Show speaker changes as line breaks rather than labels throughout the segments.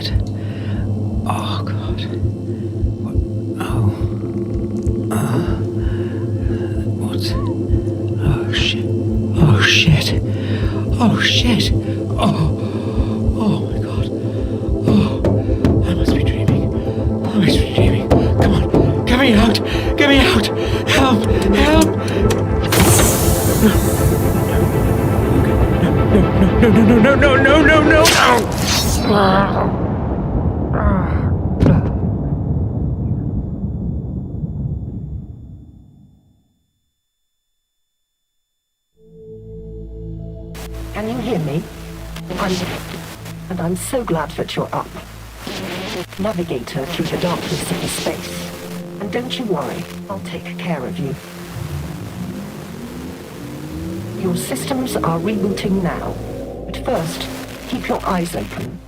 shit. Oh, God. What? Oh. What? Oh, shit. Oh, shit. Oh, shit. Oh, my God. Oh, I must be dreaming. I must be dreaming. Come on. Get me out. Get me out. Help. Help. No.
Can you hear me? I'm so glad that you're up. Navigator through the darkness of the space. And don't you worry, I'll take care of you. Your systems are rebooting now. But first, keep your eyes open.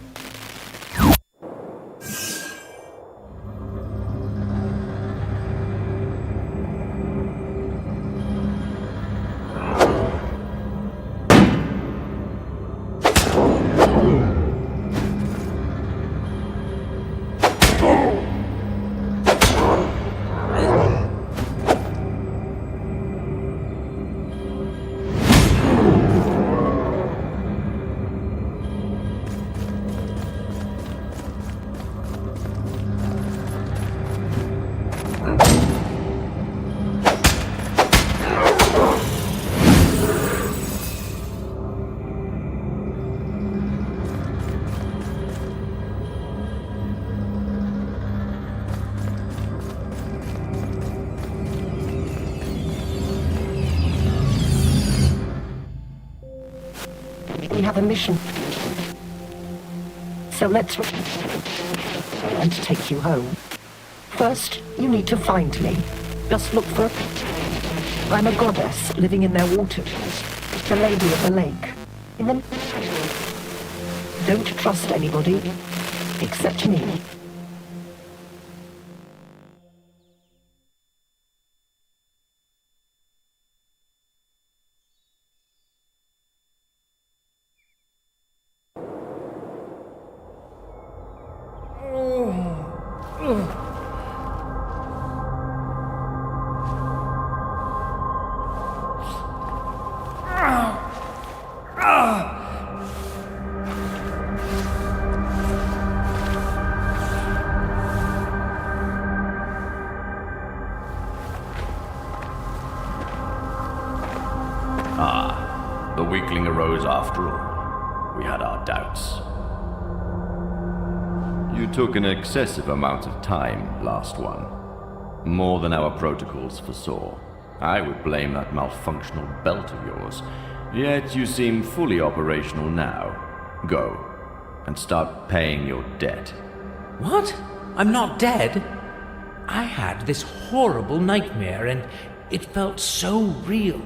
We have a mission. So let's and take you home. First, you need to find me. Just look for I'm a goddess living in their waters. The lady of the lake. In them. Don't trust anybody except me.
The weakling arose after all. We had our doubts. You took an excessive amount of time, last one. More than our protocols foresaw. I would blame that malfunctional belt of yours. Yet you seem fully operational now. Go, and start paying your debt.
What? I'm not dead? I had this horrible nightmare, and it felt so real.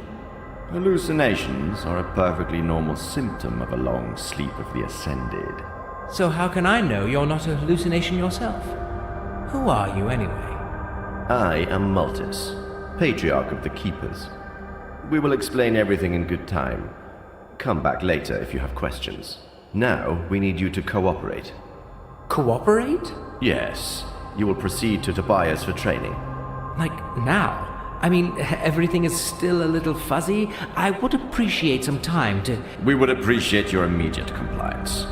Hallucinations are a perfectly normal symptom of a long sleep of the Ascended.
So how can I know you're not a hallucination yourself? Who are you, anyway?
I am Multus, Patriarch of the Keepers. We will explain everything in good time. Come back later if you have questions. Now, we need you to cooperate.
Cooperate?
Yes. You will proceed to Tobias for training.
Like, now? I mean, everything is still a little fuzzy. I would appreciate some time to...
We would appreciate your immediate compliance.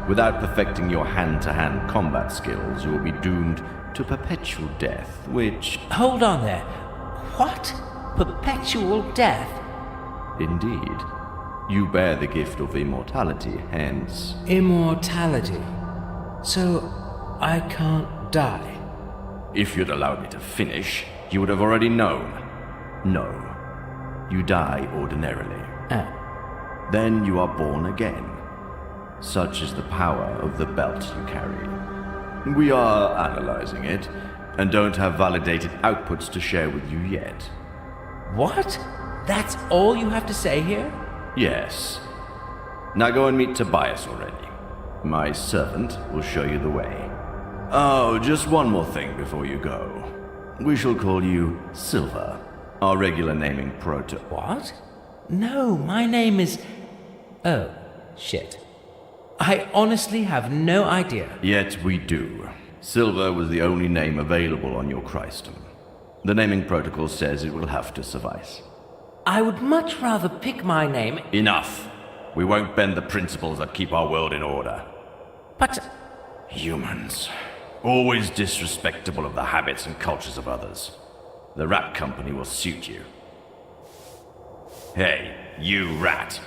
Without perfecting your hand-to-hand combat skills, you will be doomed to perpetual death, which...
Hold on there. What? Perpetual death?
Indeed. You bear the gift of immortality, hence...
Immortality. So, I can't die.
If you'd allowed me to finish, you would have already known. No. You die ordinarily. Then you are born again. Such is the power of the belt you carry. We are analyzing it, and don't have validated outputs to share with you yet.
What? That's all you have to say here?
Yes. Now go and meet Tobias already. My servant will show you the way. Oh, just one more thing before you go. We shall call you Silver, our regular naming
What? No, my name is... Oh, shit. I honestly have no idea.
Yet we do. Silver was the only name available on your Christum. The naming protocol says it will have to suffice.
I would much rather pick my name.
Enough! We won't bend the principles that keep our world in order.
But
Humans. Always disrespectful of the habits and cultures of others. The rat company will suit you. Hey, you rat.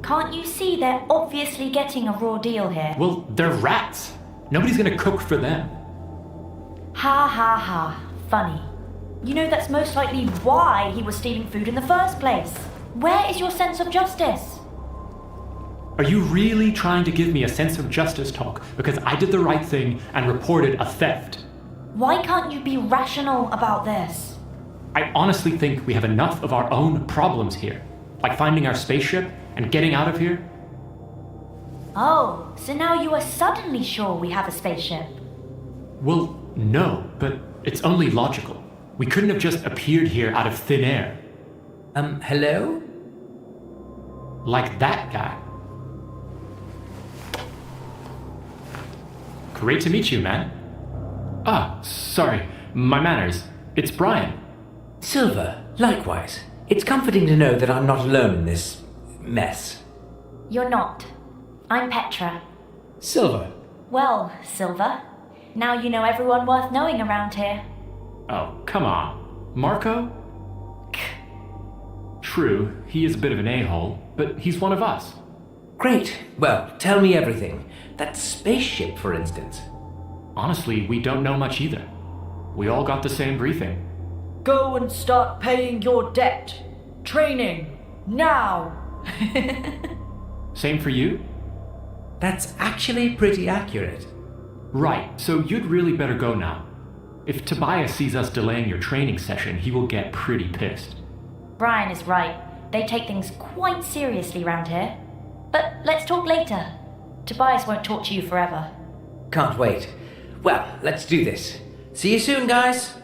Can't you see they're obviously getting a raw deal here?
Well, they're rats. Nobody's gonna cook for them.
Ha ha ha. Funny. You know that's most likely why he was stealing food in the first place. Where is your sense of justice?
Are you really trying to give me a sense of justice talk because I did the right thing and reported a theft?
Why can't you be rational about this?
I honestly think we have enough of our own problems here, like finding our spaceship and getting out of here.
Oh, so now you are suddenly sure we have a spaceship?
Well, no, but it's only logical. We couldn't have just appeared here out of thin air.
Hello?
Like that guy. Great to meet you, man. Ah, sorry, my manners. It's Brian.
Silver, likewise. It's comforting to know that I'm not alone in this mess.
You're not. I'm Petra.
Silver.
Well, Silver, now you know everyone worth knowing around here.
Oh, come on. Marco? True, he is a bit of an a-hole, but he's one of us.
Great. Well, tell me everything. That spaceship, for instance.
Honestly, we don't know much either. We all got the same briefing.
Go and start paying your debt. Training. Now.
Same for you?
That's actually pretty accurate.
Right, so you'd really better go now. If Tobias sees us delaying your training session, he will get pretty pissed.
Brian is right. They take things quite seriously round here. But let's talk later. Tobias won't torture you forever.
Can't wait. Well, let's do this. See you soon, guys.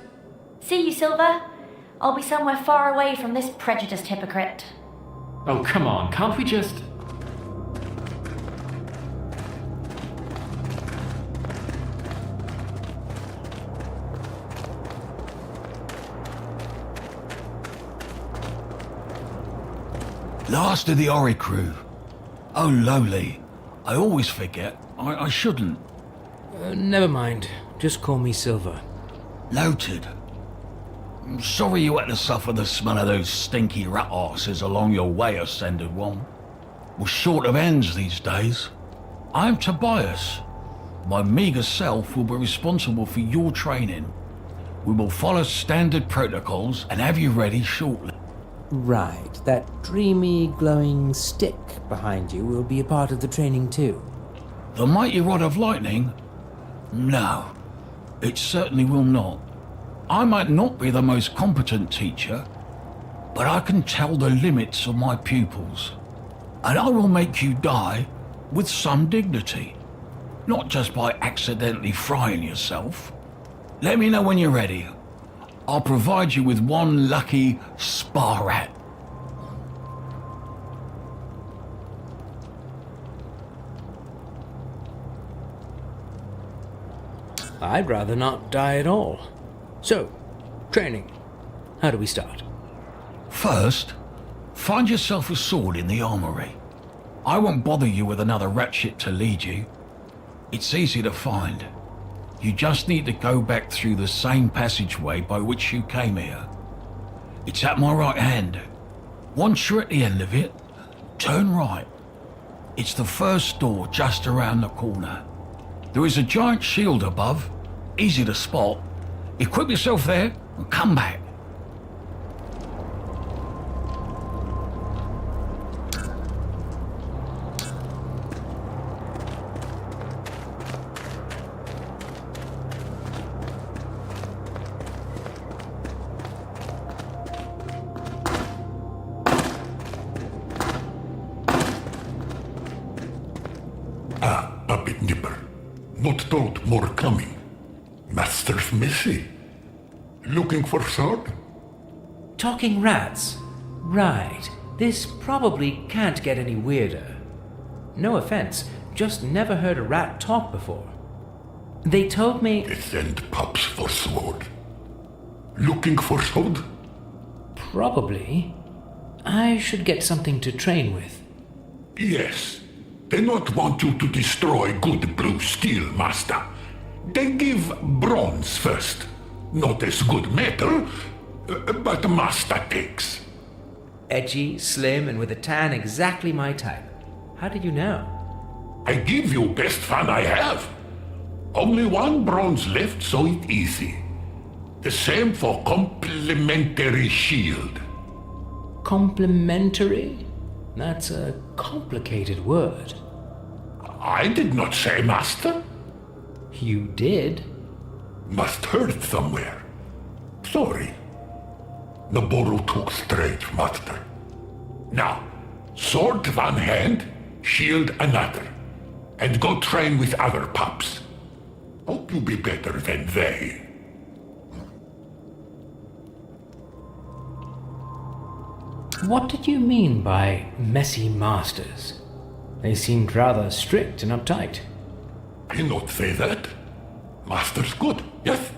See you, Silver. I'll be somewhere far away from this prejudiced hypocrite.
Oh, come on, can't we just...
Last of the Oricru. Oh, lowly. I always forget. I shouldn't.
Never mind. Just call me Silver.
Noted. I'm sorry you had to suffer the smell of those stinky rat arses along your way, Ascended One. We're short of ends these days. I'm Tobias. My meagre self will be responsible for your training. We will follow standard protocols and have you ready shortly.
Right. That dreamy, glowing stick behind you will be a part of the training too.
The mighty rod of lightning? No, it certainly will not. I might not be the most competent teacher, but I can tell the limits of my pupils, and I will make you die with some dignity. Not just by accidentally frying yourself. Let me know when you're ready. I'll provide you with one lucky spa rat.
I'd rather not die at all. So, training. How do we start?
First, find yourself a sword in the armory. I won't bother you with another ratchet to lead you. It's easy to find. You just need to go back through the same passageway by which you came here. It's at my right hand. Once you're at the end of it, turn right. It's the first door just around the corner. There is a giant shield above, easy to spot. Equip yourself there and come back.
Puppet Nipper. Not told more coming. Master's missy. Looking for sword?
Talking rats. Right. This probably can't get any weirder. No offense, just never heard a rat talk before. They told me...
They send pups for sword. Looking for sword?
Probably. I should get something to train with.
Yes. They not want you to destroy good blue steel, master. They give bronze first. Not as good metal, but master takes.
Edgy, slim, and with a tan exactly my type. How did you know?
I give you best fun I have. Only one bronze left, so it easy. The same for complimentary shield.
Complimentary? That's a complicated word.
I did not say master.
You did?
Must heard it somewhere. Sorry. Naboru took straight, master. Now, sword one hand, shield another. And go train with other pups. Hope you be better than they.
What did you mean by messy masters? They seemed rather strict and uptight.
I not say that. Master's good, yes?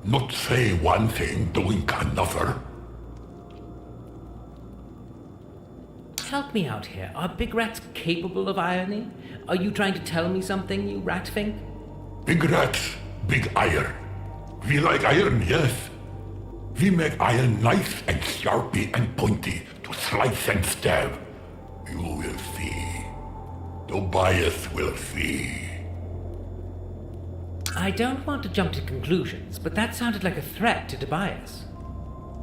Not say one thing, doing another.
Help me out here. Are big rats capable of irony? Are you trying to tell me something, you rat fink?
Big rats, big iron. We like iron, yes. We make iron nice and sharpy and pointy to slice and stab. You will see. Tobias will see.
I don't want to jump to conclusions, but that sounded like a threat to Tobias.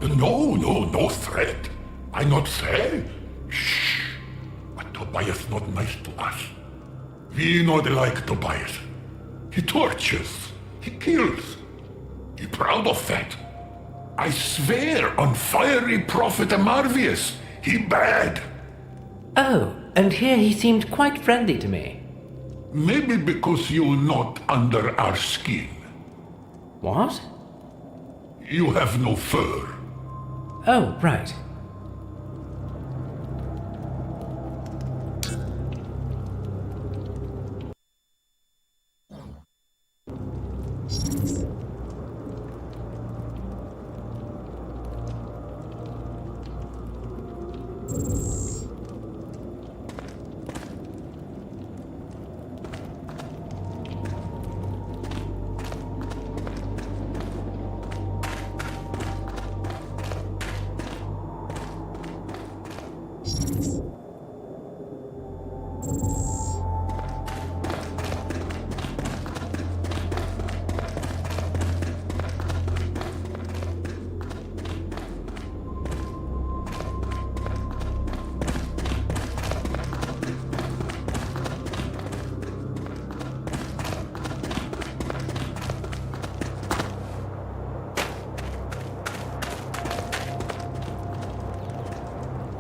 No threat. I not say. Shh. But Tobias not nice to us. We not like Tobias. He tortures. He kills. He proud of that. I swear on fiery prophet Marvius, he bad.
Oh, and here he seemed quite friendly to me.
Maybe because you not under our skin.
What?
You have no fur.
Oh, right.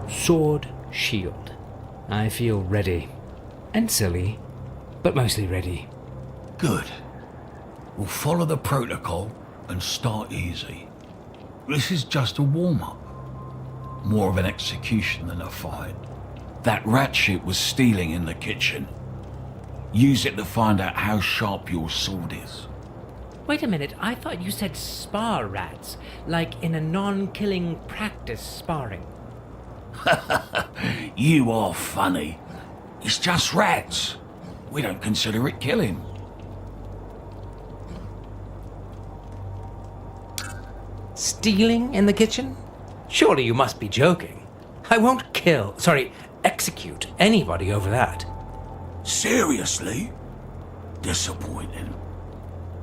Sword, shield. I feel ready. And silly, but mostly ready.
Good. We'll follow the protocol and start easy. This is just a warm-up. More of an execution than a fight. That rat shit was stealing in the kitchen. Use it to find out how sharp your sword is.
Wait a minute, I thought you said spar rats, like in a non-killing practice sparring.
You are funny. It's just rats. We don't consider it killing.
Stealing in the kitchen? Surely you must be joking. I won't execute anybody over that.
Seriously? Disappointing.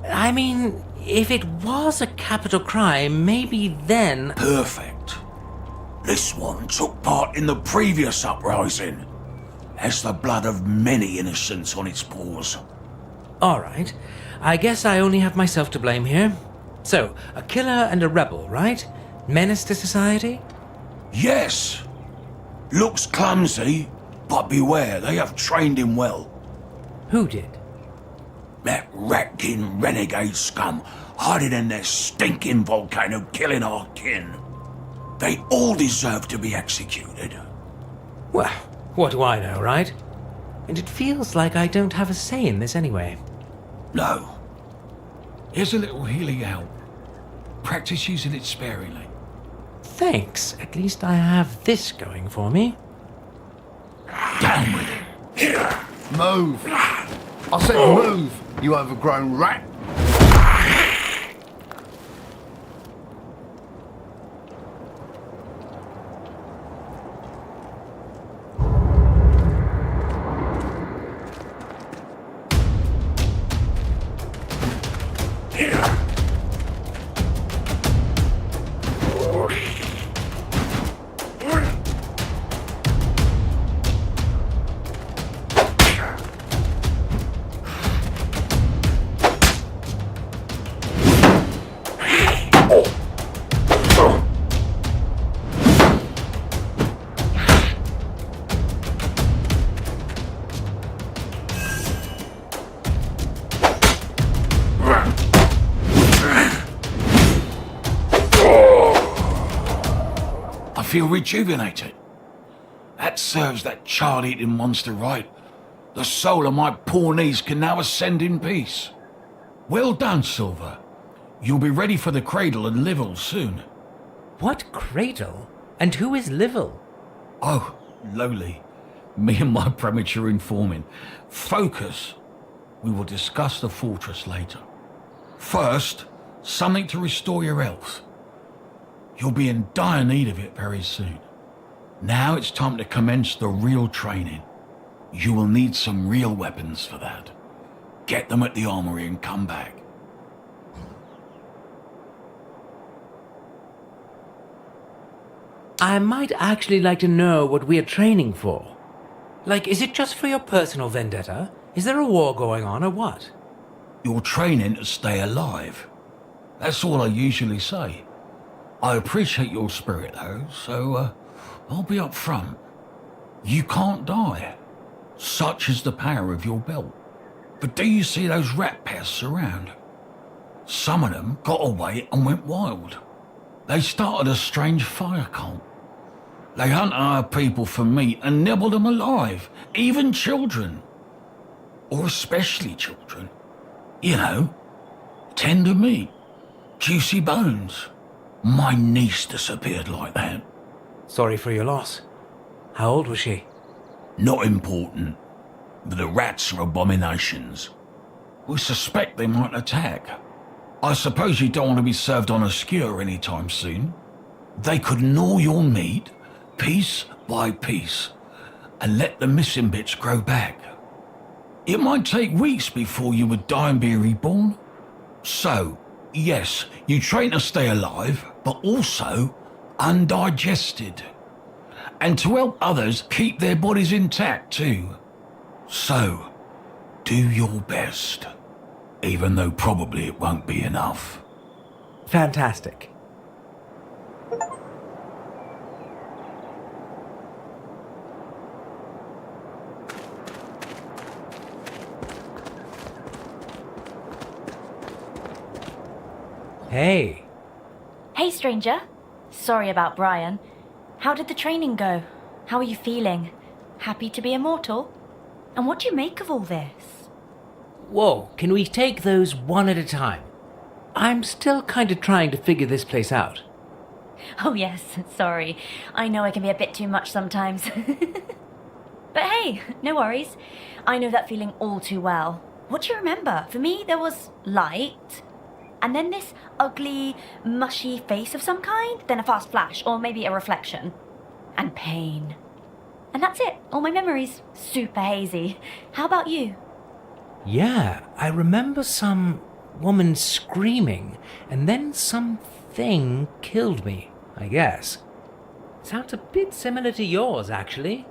I mean, if it was a capital crime, maybe then...
Perfect. This one took part in the previous uprising. Has the blood of many innocents on its paws.
All right. I guess I only have myself to blame here. So, a killer and a rebel, right? Menace to society?
Yes. Looks clumsy, but beware, they have trained him well.
Who did?
That rat-kin renegade scum hiding in their stinking volcano killing our kin. They all deserve to be executed.
Well, what do I know, right? And it feels like I don't have a say in this anyway.
No. Here's a little healing help. Practice using it sparingly.
Thanks. At least I have this going for me.
Down with it.
Move! I said move, you overgrown rat!
I feel rejuvenated. That serves that child-eating monster right. The soul of my poor niece can now ascend in peace. Well done, Silver. You'll be ready for the cradle and Livel soon.
What cradle? And who is Livel?
Oh, lowly. Me and my premature informing. Focus. We will discuss the fortress later. First, something to restore your health. You'll be in dire need of it very soon. Now it's time to commence the real training. You will need some real weapons for that. Get them at the armory and come back.
I might actually like to know what we're training for. Like, is it just for your personal vendetta? Is there a war going on or what?
You're training to stay alive. That's all I usually say. I appreciate your spirit though, so I'll be up front. You can't die. Such is the power of your belt. But do you see those rat pests around? Some of them got away and went wild. They started a strange fire cult. They hunt our people for meat and nibble them alive, even children. Or especially children. You know, tender meat, juicy bones. My niece disappeared like that.
Sorry for your loss. How old was she?
Not important. But the rats are abominations. We suspect they might attack. I suppose you don't want to be served on a skewer anytime soon. They could gnaw your meat, piece by piece, and let the missing bits grow back. It might take weeks before you would die and be reborn. So, yes, you train to stay alive, but also undigested. And to help others keep their bodies intact too. So, do your best. Even though probably it won't be enough.
Fantastic. Hey.
Hey, stranger. Sorry about Brian. How did the training go? How are you feeling? Happy to be immortal? And what do you make of all this?
Whoa, can we take those one at a time? I'm still kind of trying to figure this place out.
Oh, yes, sorry. I know I can be a bit too much sometimes. But hey, no worries. I know that feeling all too well. What do you remember? For me, there was light, and then this ugly, mushy face of some kind, then a fast flash, or maybe a reflection. And pain. And that's it. All my memories. Super hazy. How about you?
Yeah, I remember some woman screaming, and then something killed me, I guess. Sounds a bit similar to yours, actually.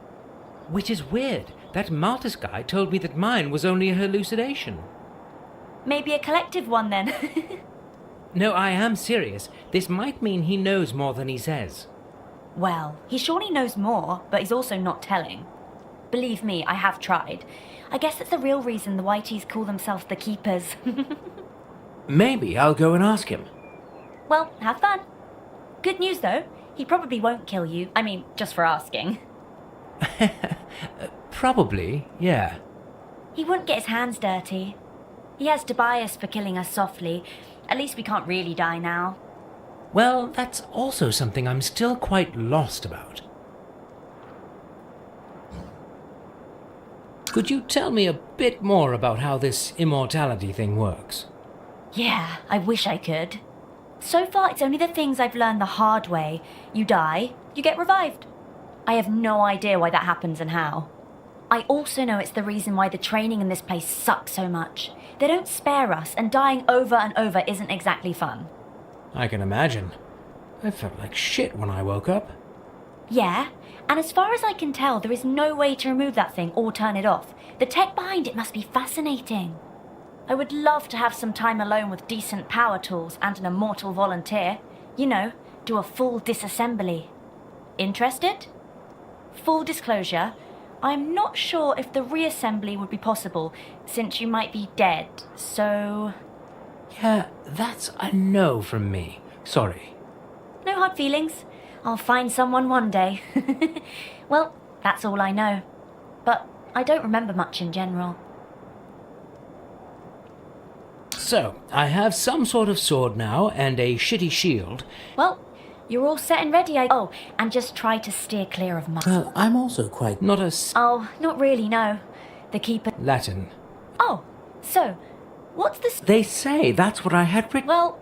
Which is weird. That Maltus guy told me that mine was only a hallucination.
Maybe a collective one then.
No, I am serious. This might mean he knows more than he says.
Well, he surely knows more, but he's also not telling. Believe me, I have tried. I guess that's the real reason the Whiteys call themselves the Keepers.
Maybe I'll go and ask him.
Well, have fun. Good news though, he probably won't kill you. I mean, just for asking.
Probably, yeah.
He wouldn't get his hands dirty. He has Tobias for killing us softly. At least we can't really die now.
Well, that's also something I'm still quite lost about. Could you tell me a bit more about how this immortality thing works?
Yeah, I wish I could. So far, it's only the things I've learned the hard way. You die, you get revived. I have no idea why that happens and how. I also know it's the reason why the training in this place sucks so much. They don't spare us, and dying over and over isn't exactly fun.
I can imagine. I felt like shit when I woke up.
Yeah, and as far as I can tell, there is no way to remove that thing or turn it off. The tech behind it must be fascinating. I would love to have some time alone with decent power tools and an immortal volunteer. You know, do a full disassembly. Interested? Full disclosure, I'm not sure if the reassembly would be possible, since you might be dead, so...
Yeah, that's a no from me. Sorry.
No hard feelings. I'll find someone one day. Well, that's all I know. But I don't remember much in general.
So, I have some sort of sword now and a shitty shield.
Well, you're all set and ready, Oh, and just try to steer clear of mud.
Well, I'm also quite not a
Oh, not really, no. The Keeper...
Latin.
Oh, so, what's this...
They say that's what I had written.
Well,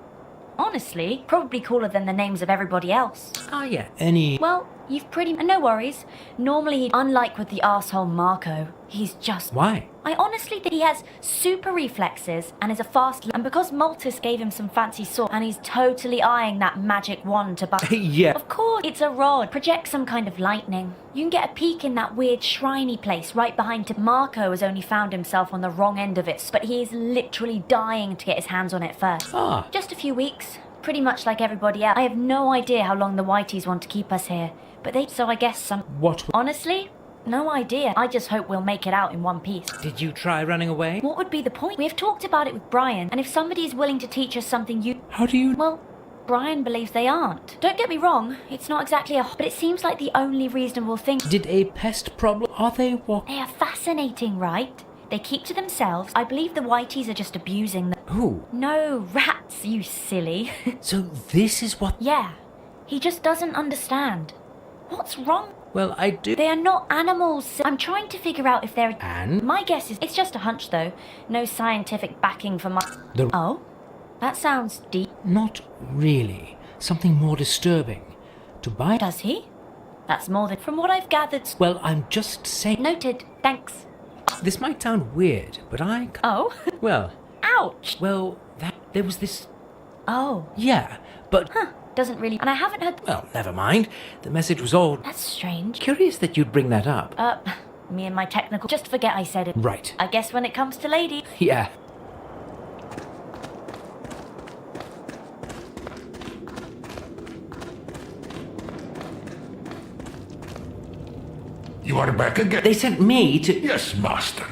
honestly, probably cooler than the names of everybody else.
Ah, yeah, any...
Well, you've pretty... No worries. Normally, unlike with the arsehole Marco, he's just...
Why?
I honestly think he has super reflexes and is a fast... And because Maltus gave him some fancy sword, and he's totally eyeing that magic wand to buy...
Yeah.
Of course, it's a rod. Projects some kind of lightning. You can get a peek in that weird shriny place right behind him. Marco has only found himself on the wrong end of it, but he's literally dying to get his hands on it first.
Ah.
Just a few weeks. Pretty much like everybody else. I have no idea how long the Whiteys want to keep us here, but they... So I guess some...
What?
Honestly, no idea. I just hope we'll make it out in one piece.
Did you try running away?
What would be the point? We have talked about it with Brian, and if somebody is willing to teach us something
How do you...
Well, Brian believes they aren't. Don't get me wrong, it's not exactly a... But it seems like the only reasonable thing...
Did a pest problem... Are they what...
They are fascinating, right? They keep to themselves. I believe the Whiteys are just abusing them.
Who?
No, rats, you silly.
So this is what...
Yeah, he just doesn't understand. What's wrong?
Well, I do...
They are not animals. I'm trying to figure out if they're...
And?
My guess is it's just a hunch, though. No scientific backing for my...
The...
Oh? That sounds deep.
Not really. Something more disturbing. Tobias...
Does he? That's more than... From what I've gathered...
Well, I'm just saying...
Noted. Thanks.
This might sound weird, but I...
Oh?
Well...
Ouch!
Well, there was this...
Oh.
Yeah, but...
Huh. Doesn't really... And I haven't heard...
Well, never mind. The message was all...
That's strange.
Curious that you'd bring that up.
Me and my technical... Just forget I said it.
Right.
I guess when it comes to lady...
Yeah.
You are back again.
They sent me to...
Yes, master.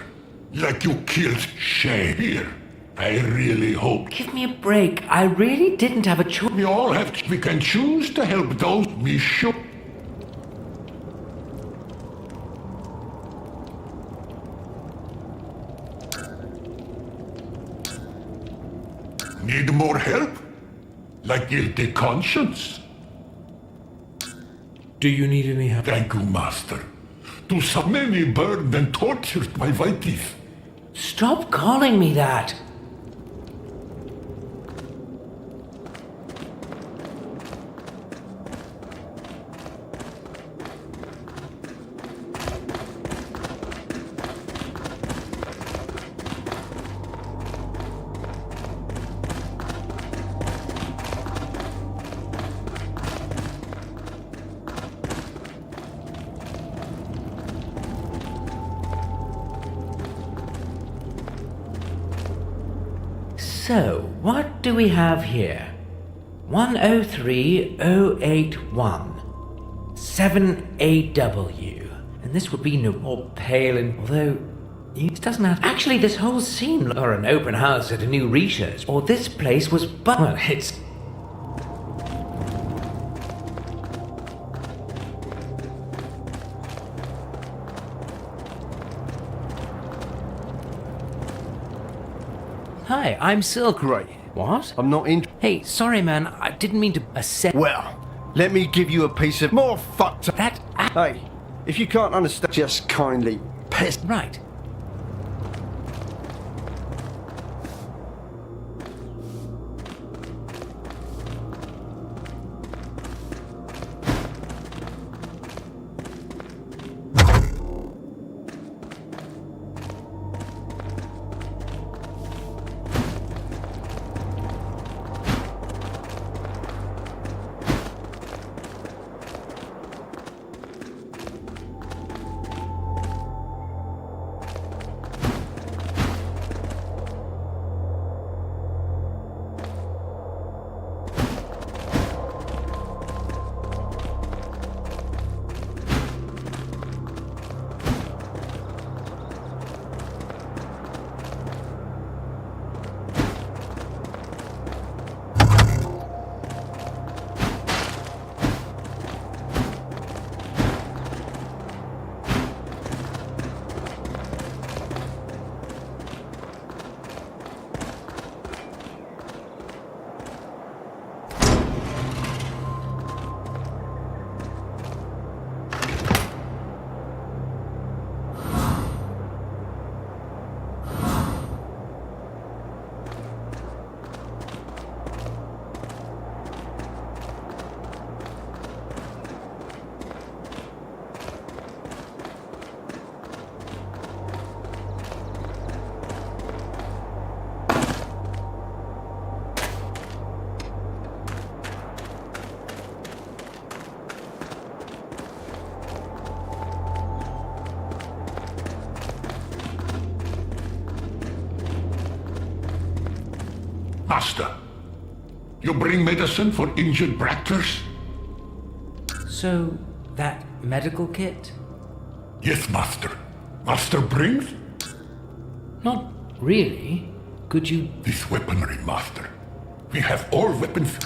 Like you killed Shay here. I really hope.
Give me a break. I really didn't have a choice.
We all have. We can choose to help those we should. Need more help? Like guilty conscience?
Do you need any help?
Thank you, Master. To so many burned and tortured by Vitis.
Stop calling me that. So, what do we have here? 103081 7AW. And this would be no more pale and although it doesn't have actually this whole scene or an open house at a new research. Or this place was well, it's Hi, I'm Silk.
Great.
What?
I'm not in.
Hey, sorry man, I didn't mean to accept
Well, let me give you a piece of more fucked up.
that.
Hey, if you can't understand, just kindly piss.
Right.
Master, you bring medicine for injured Bractors?
So, that medical kit?
Yes, Master. Master brings?
Not really. Could you?
This weaponry, Master. We have all weapons.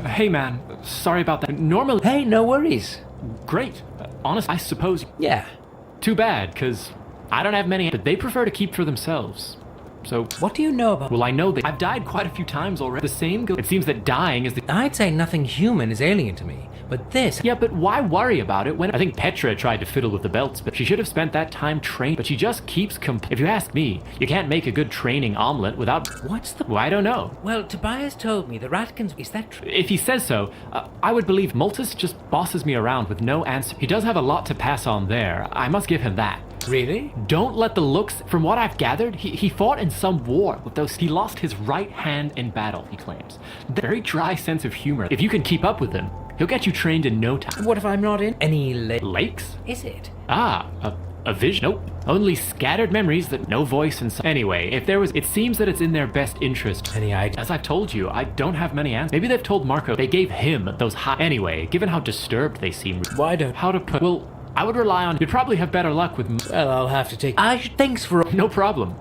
Hey man, sorry about that. Normally...
Hey, no worries.
Great. Honest, I suppose...
Yeah.
Too bad, because I don't have many, but they prefer to keep for themselves. So...
What do you know about...
Well, I know that I've died quite a few times already. The same It seems that dying is the...
I'd say nothing human is alien to me, but this...
Yeah, but why worry about it when... I think Petra tried to fiddle with the belts, but she should have spent that time training. But she just keeps If you ask me, you can't make a good training omelet without...
What's the...
Well, I don't know.
Well, Tobias told me the Ratkins... Is that true?
If he says so, I would believe Multus just bosses me around with no answer. He does have a lot to pass on there. I must give him that.
Really?
Don't let the looks... From what I've gathered, he fought in some war with those... He lost his right hand in battle, he claims. Very dry sense of humor. If you can keep up with him, he'll get you trained in no time.
What if I'm not in any
lakes?
Is it?
A vision? Nope. Only scattered memories that no voice and Anyway, if there was... It seems that it's in their best interest.
Any idea?
As I've told you, I don't have many answers. Maybe they've told Marco they gave him those high... Anyway, given how disturbed they seem...
Why don't...
How to put... Well, I would rely on... You'd probably have better luck with...
Well, I'll have to take... Thanks for...
No problem.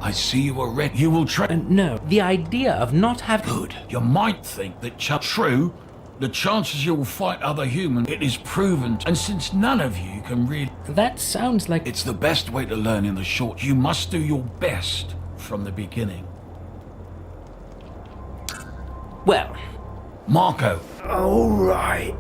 I see you are ready. You will train.
No, the idea of not having...
Good. You might think that true, the chances you will fight other humans, it is proven. And since none of you can really...
That sounds like...
It's the best way to learn in the short. You must do your best from the beginning.
Well...
Marco.
All right.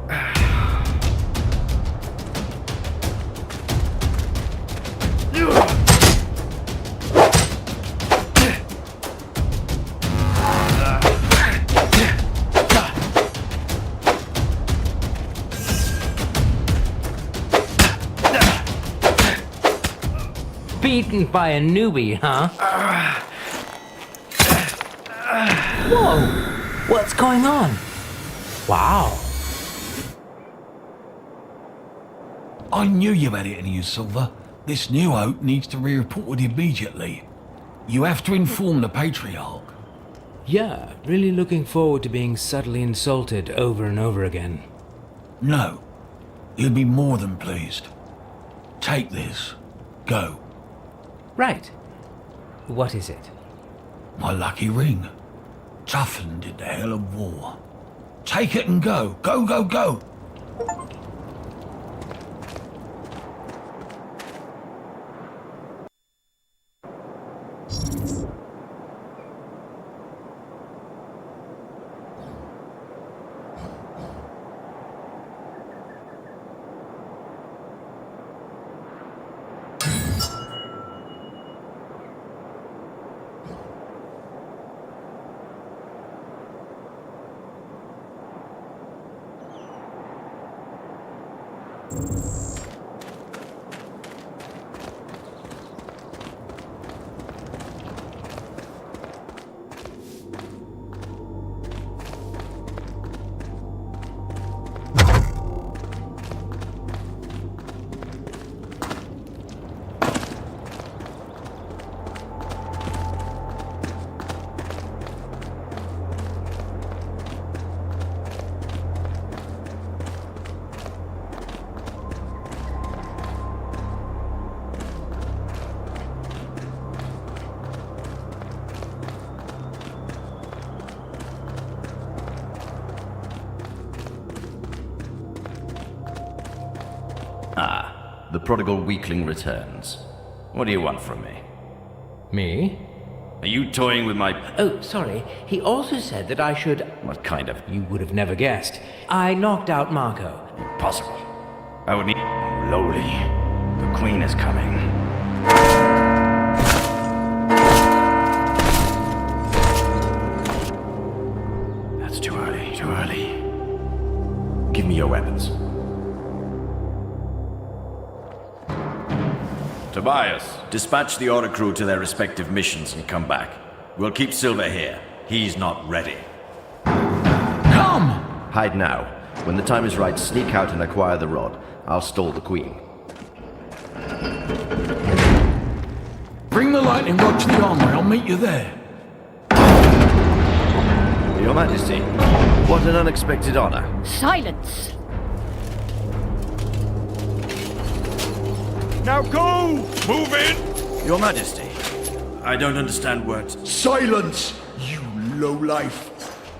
Beaten by a newbie, huh? Whoa! What's going on? Wow.
I knew you had it in you, Silver. This new oak needs to be reported immediately. You have to inform the Patriarch.
Yeah, really looking forward to being subtly insulted over and over again.
No. He'll be more than pleased. Take this. Go.
Right. What is it?
My lucky ring. Toughened in the hell of war. Take it and go. Go, go, go.
The prodigal weakling returns. What do you want from me?
Me?
Are you toying with my...
Oh, sorry. He also said that I should...
What kind of...
You would have never guessed. I knocked out Marco.
Impossible. I would need... Lowly. The Queen is coming. Too early. Give me your weapons. Tobias, dispatch the Oricru to their respective missions and come back. We'll keep Silver here. He's not ready.
Come!
Hide now. When the time is right, sneak out and acquire the rod. I'll stall the Queen.
Bring the lightning rod to the armory. I'll meet you there.
Your Majesty, what an unexpected honor.
Silence!
Now go! Move in!
Your Majesty, I don't understand words.
Silence, you lowlife.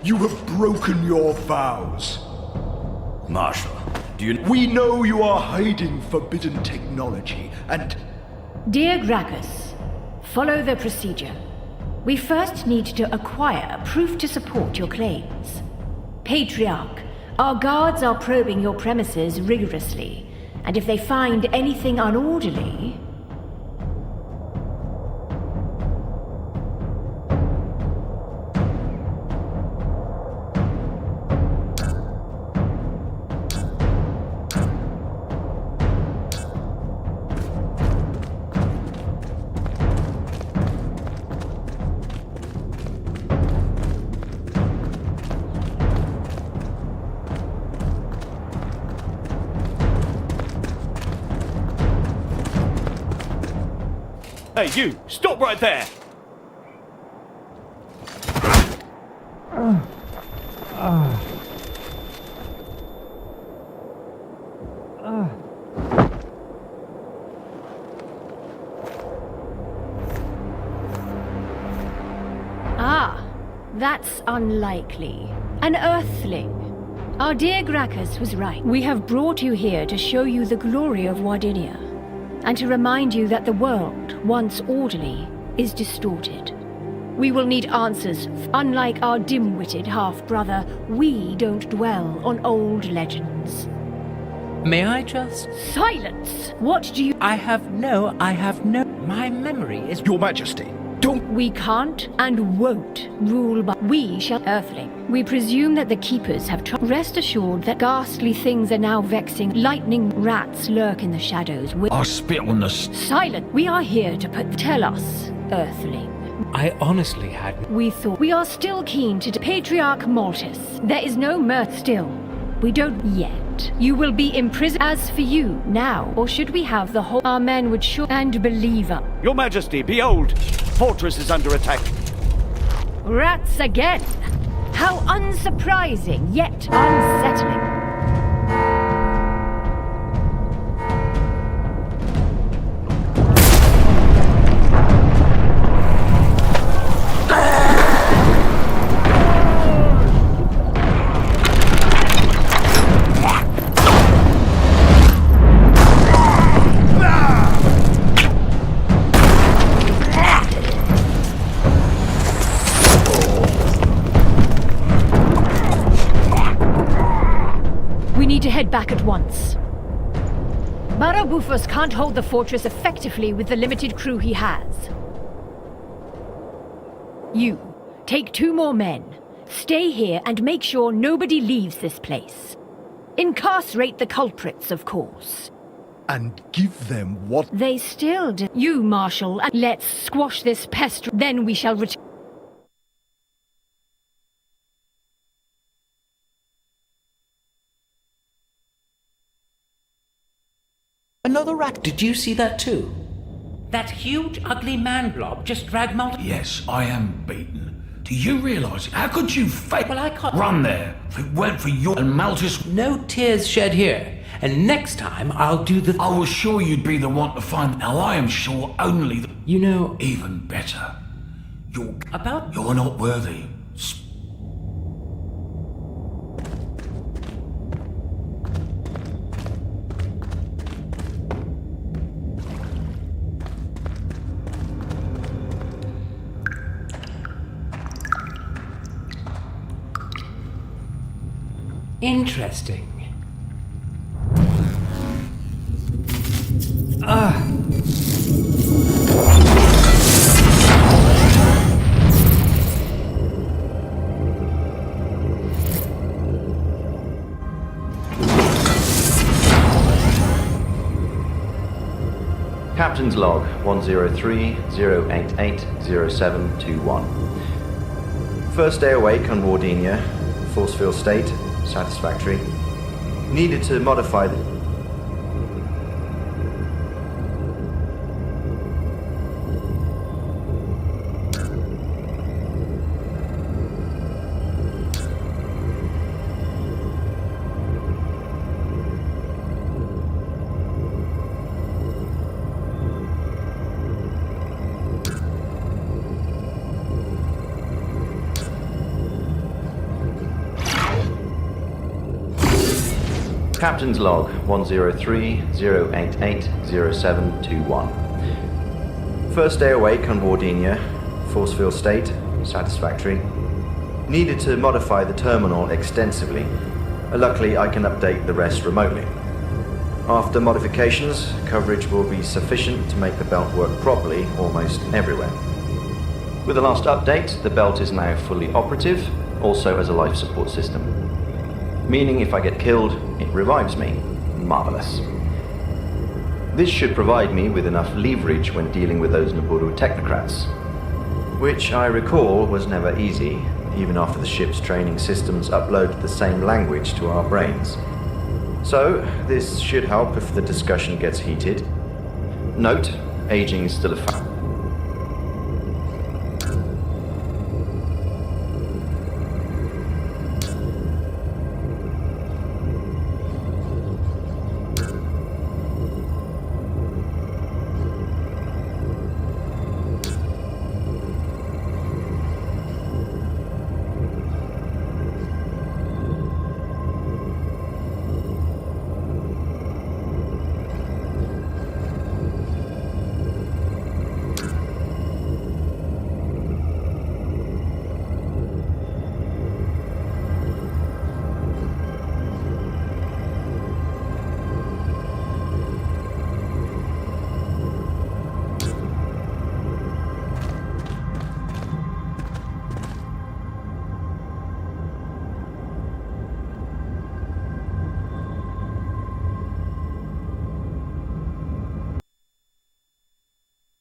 You have broken your vows.
Marshal, do you...
We know you are hiding forbidden technology, and
Dear Gracchus, follow the procedure. We first need to acquire proof to support your claims. Patriarch, our guards are probing your premises rigorously, and if they find anything unorderly...
Hey, you! Stop right there!
Ah, that's unlikely. An Earthling. Our dear Gracchus was right. We have brought you here to show you the glory of Wardinia, and to remind you that the world, once orderly, is distorted. We will need answers. Unlike our dim-witted half-brother, we don't dwell on old legends.
May I just...
Silence! What do you...
I have no... My memory is...
Your Majesty, don't...
We can't and won't rule by... We shall... Earthling. We presume that the Keepers have... Rest assured that ghastly things are now vexing. Lightning rats lurk in the shadows.
I'll spit on the...
Silent! We are here to put... Tell us, Earthling.
I honestly had...
We thought... We are still keen to... Patriarch Maltus. There is no mirth still. We don't yet. You will be imprisoned. As for you, now, or should we have the whole... Our men would sure... And believe us.
Your Majesty, behold! Fortress is under attack.
Rats again! How unsurprising, yet unsettling. To head back at once. Barabufos can't hold the fortress effectively with the limited crew he has. You, take 2 more men. Stay here and make sure nobody leaves this place. Incarcerate the culprits, of course.
And give them what...
They still do. You, Marshal, and let's squash this pest. Then we shall return.
Another rat. Did you see that too? That huge, ugly man blob just dragged multiple...
Yes, I am beaten. Do you realise it? How could you fail?
Well, I can't...
Run there. If it weren't for you and Maltus...
No tears shed here. And next time, I'll do the...
I was sure you'd be the one to find... Now, I am sure only the...
You know...
Even better. You're...
About...
You're not worthy.
Interesting.
Captain's log 103-088-0721. First day awake on Wardinia. Force field state. Satisfactory. Needed to modify the... Captain's log 103-088-0721. First day awake on Wardinia. Force field state. Satisfactory. Needed to modify the terminal extensively. Luckily, I can update the rest remotely. After modifications, coverage will be sufficient to make the belt work properly almost everywhere. With the last update, the belt is now fully operative, also as a life support system. Meaning if I get killed, it revives me. Marvelous. This should provide me with enough leverage when dealing with those Naburu technocrats, which I recall was never easy, even after the ship's training systems uploaded the same language to our brains. So, this should help if the discussion gets heated. Note, aging is still a fact.